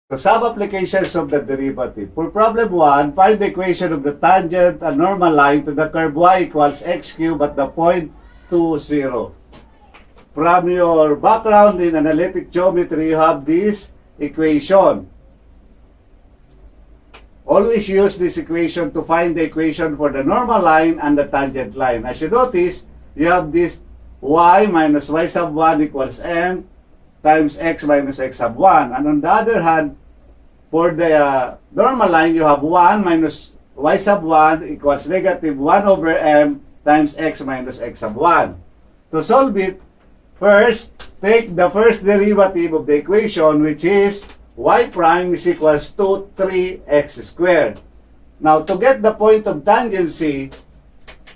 So, sub-applications of the derivative. For problem 1, find the equation of the tangent and normal line to the curve y equals x cubed at the point 2, 0. From your background in analytic geometry, you have this equation. Always use this equation to find the equation for the normal line and the tangent line. As you notice, you have this y minus y sub 1 equals m times x minus x sub 1. And on the other hand, for the normal line, you have 1 minus y sub 1 equals negative 1 over m times x minus x sub 1. To solve it, first, take the first derivative of the equation, which is y prime is equals to 3x squared. Now, to get the point of tangency,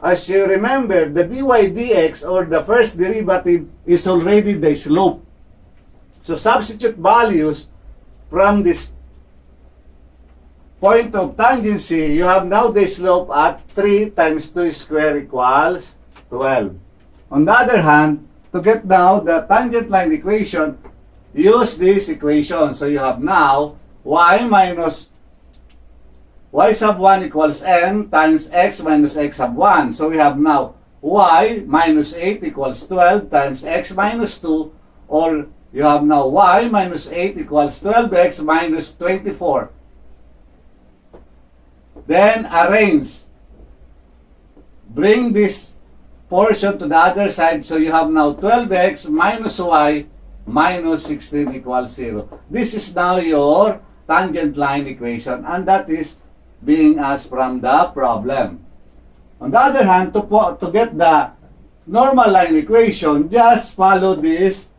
as you remember, the dy dx, or the first derivative, is already the slope. So, substitute values from this point of tangency. You have now the slope at 3 times 2 squared equals 12. On the other hand, to get now the tangent line equation, use this equation. So, you have now y minus y sub 1 equals m times x minus x sub 1. So, we have now y minus 8 equals 12 times x minus 2, or you have now y minus 8 equals 12x minus 24. Then arrange. Bring this portion to the other side. So you have now 12x minus y minus 16 equals 0. This is now your tangent line equation, and that is being asked from the problem. On the other hand, to get the normal line equation, just follow this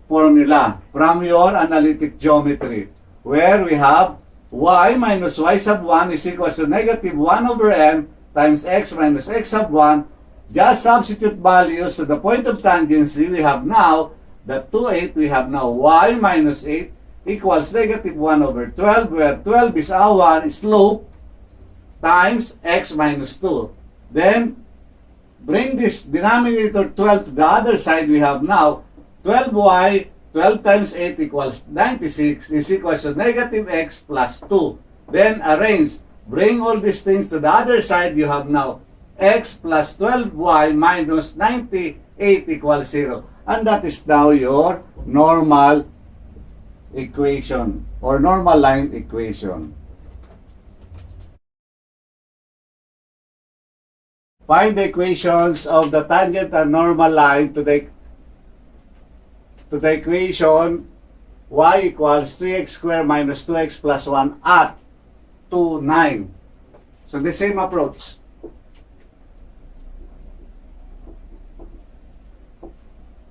formula from your analytic geometry, where we have y minus y sub 1 is equals to negative 1 over m times x minus x sub 1. Just substitute values to the point of tangency. We have now the 2, 8. We have now y minus 8 equals negative 1 over 12, where 12 is our slope, times x minus 2. Then, bring this denominator 12 to the other side. We have now 12y, 12 times 8 equals 96, is equals to negative x plus 2. Then arrange, bring all these things to the other side. You have now x plus 12y minus 98 equals 0. And that is now your normal equation, or normal line equation. Find the equations of the tangent and normal line to the equation y equals 3x squared minus 2x plus 1 at 2, 9. So the same approach.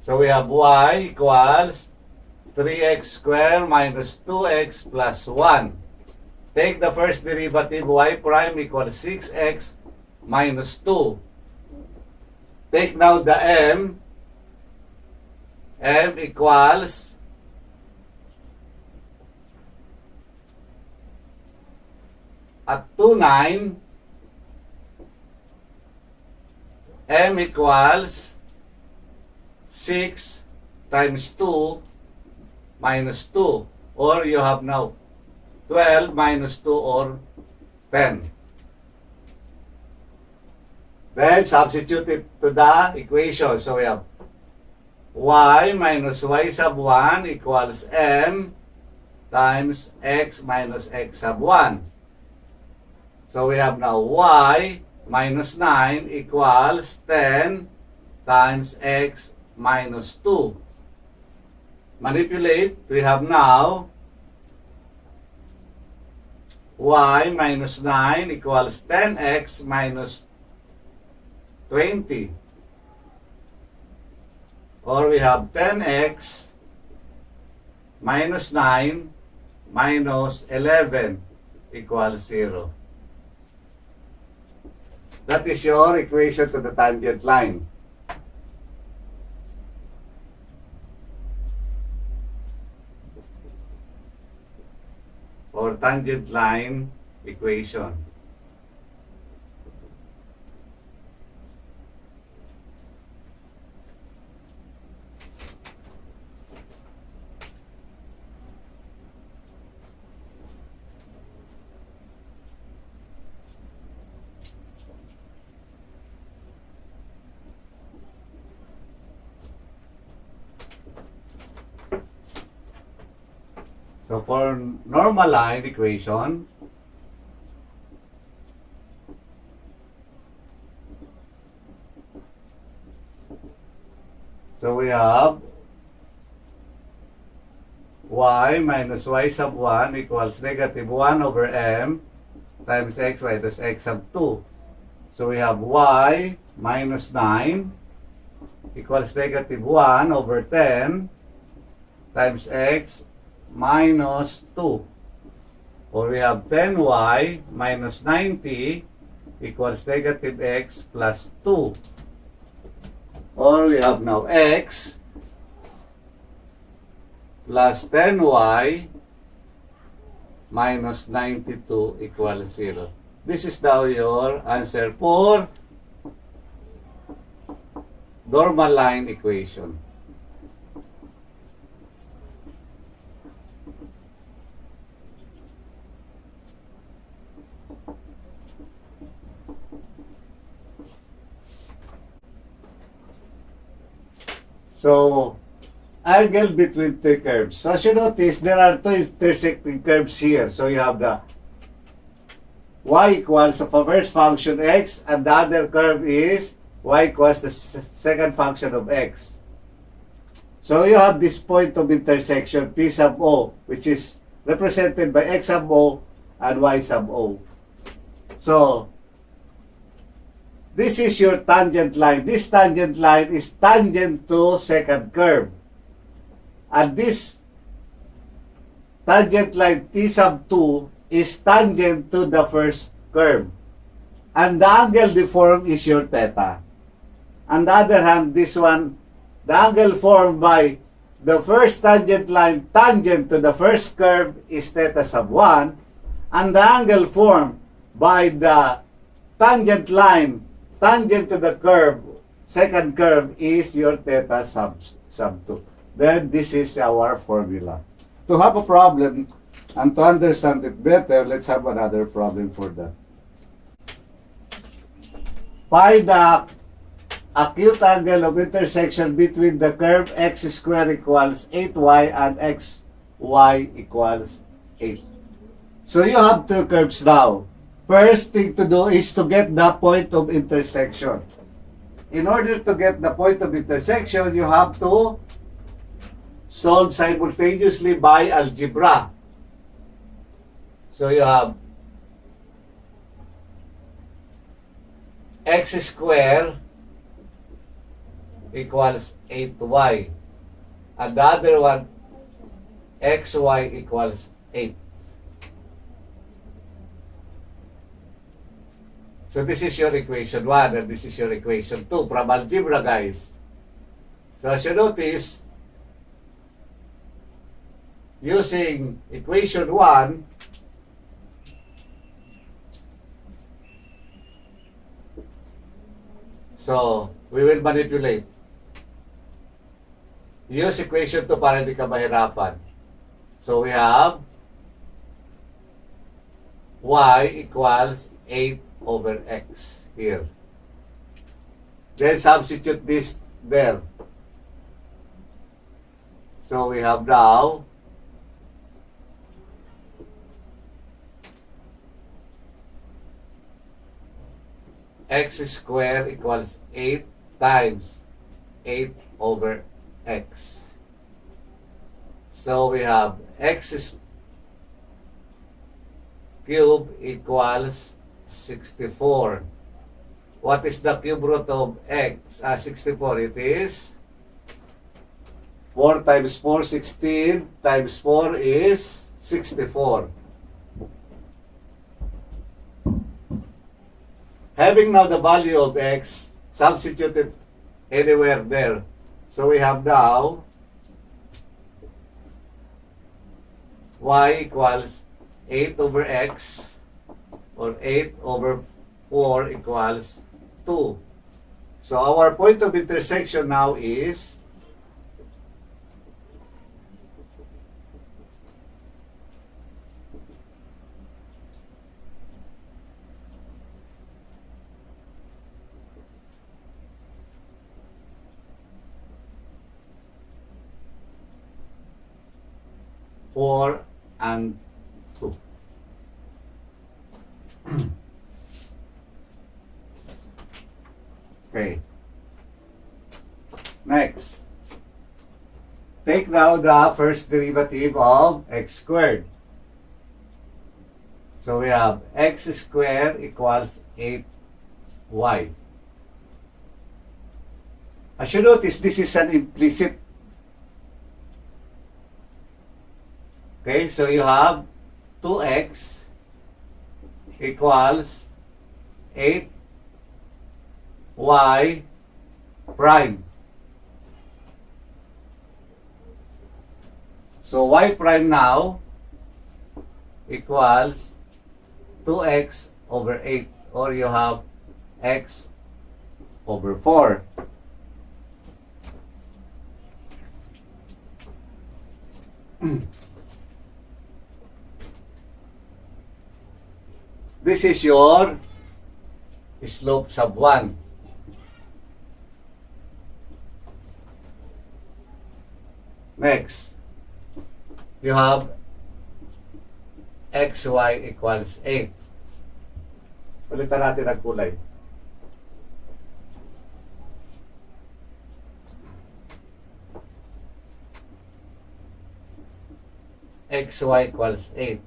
So we have y equals 3x squared minus 2x plus 1. Take the first derivative, y prime equals 6x minus 2. Take now the m equals at 2, 9. M equals 6 times 2 minus 2. Or you have now 12 minus 2, or 10. Then substitute it to the equation. So we have y minus y sub 1 equals m times x minus x sub 1. So we have now y minus 9 equals 10 times x minus 2. Manipulate, we have now y minus 9 equals 10x minus 20. Or we have 10x minus 9 minus 11 equals 0. That is your equation to the tangent line. Or tangent line equation. So for normal line equation, so we have y minus y sub 1 equals negative 1 over m times x minus x sub 2. So we have y minus 9 equals negative 1 over 10 times x minus 2. Or we have 10y minus 90 equals negative x plus 2. Or we have now x plus 10y minus 92 equals 0. This is now your answer for normal line equation. So, angle between two curves. So, as you notice, there are two intersecting curves here. So, you have the y equals of a first function x, and the other curve is y equals the second function of x. So, you have this point of intersection, P sub O, which is represented by x sub O and y sub O. So, this is your tangent line. This tangent line is tangent to second curve. And this tangent line T sub 2 is tangent to the first curve. And the angle deformed is your theta. On the other hand, this one, the angle formed by the first tangent line tangent to the first curve is theta sub 1. And the angle formed by the tangent line tangent to the curve, second curve, is your theta sub 2. Then this is our formula. To have a problem and to understand it better, let's have another problem for that. Find the acute angle of intersection between the curve x squared equals 8y and xy equals 8. So you have two curves now. First thing to do is to get the point of intersection. In order to get the point of intersection, you have to solve simultaneously by algebra. So you have x squared equals 8y. And the other one, xy equals 8. So this is your equation 1 and this is your equation 2 from algebra, guys. So as you notice, using equation 1, so we will manipulate. Use equation 2 para hindi ka mahirapan. So we have y equals 8 over x here. Then substitute this there. So we have now x squared equals 8 times 8 over x. So we have x cube equals 64. What is the cube root of x? 64. It is 4 times 4, 16 times 4 is 64. Having now the value of x, substitute it anywhere there. So we have now y equals 8 over x, or 8 over 4 equals 2. So our point of intersection now is for and 2. Okay. Next. Take now the first derivative of x squared. So we have x squared equals 8y. As you notice, this is an implicit. Okay, so you have 2x equals 8y prime. So y prime now equals 2x over 8, or you have x over 4. This is your slope sub 1. Next, you have xy equals 8. Ulitan natin ang kulay. xy equals 8.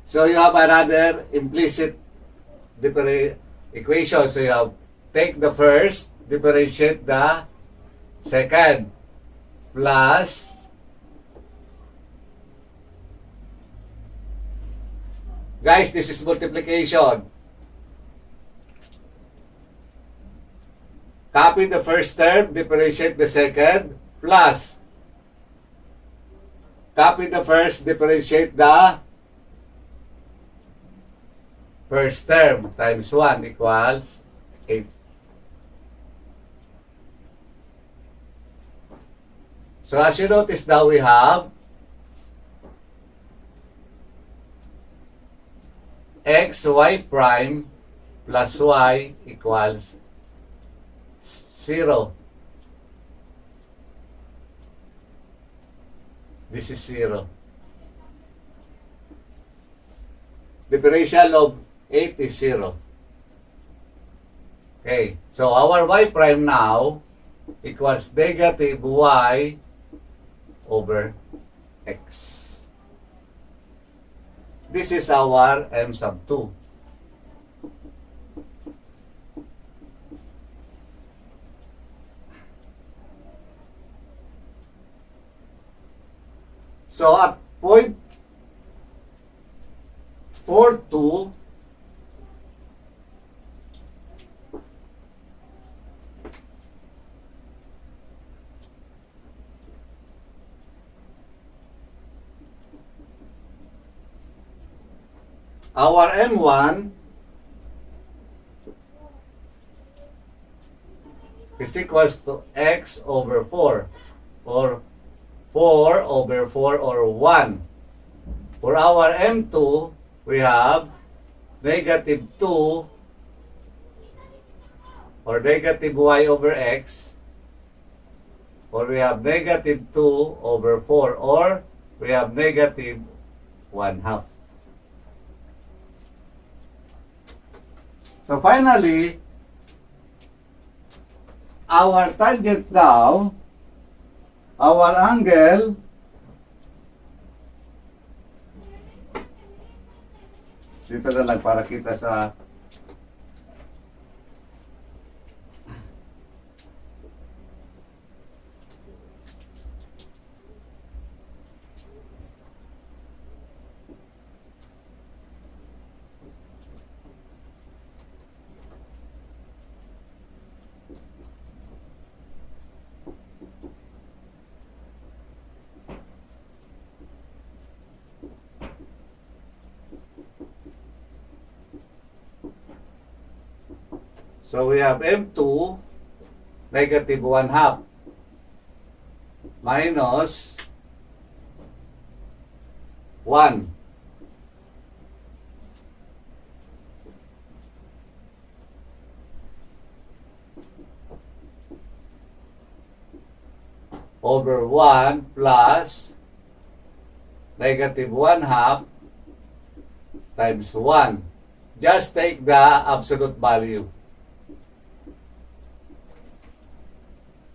So you have another implicit equation. So you have take the first, differentiate the second, plus guys, this is multiplication. Copy the first term, differentiate the second, plus copy the first, differentiate the first term, times 1 equals 8. So as you notice now, we have xy prime plus y equals 0. This is 0. Differential of 8 is 0. Okay, so our y prime now equals negative y over x. This is our m sub 2. So at point 4, 2, our M1 is equals to x over 4, or 4 over 4, or 1. For our M2, we have negative 2 or negative y over x, or we have negative 2 over 4, or we have negative 1/2. So finally, our tangent now, our angle dito na lang para kita sa so we have M2 negative 1/2 minus 1 over 1 plus negative 1/2 times 1. Just take the absolute value.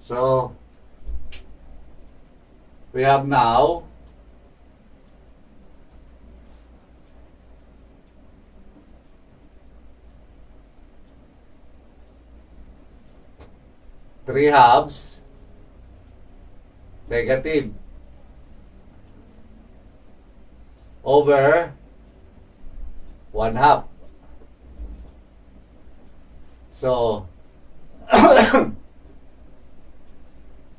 So, we have now three halves negative over 1/2. So,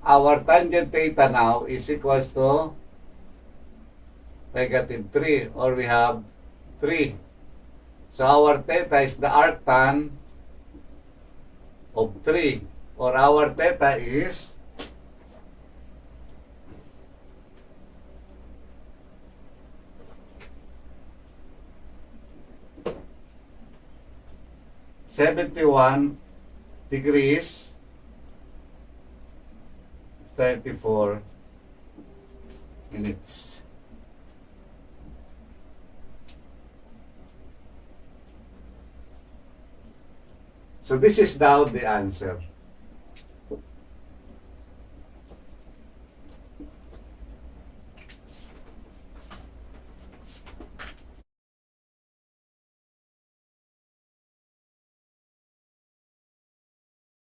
our tangent theta now is equals to negative 3, or we have 3. So, our theta is the arctan of 3, or our theta is 71 degrees 34 minutes. So this is now the answer.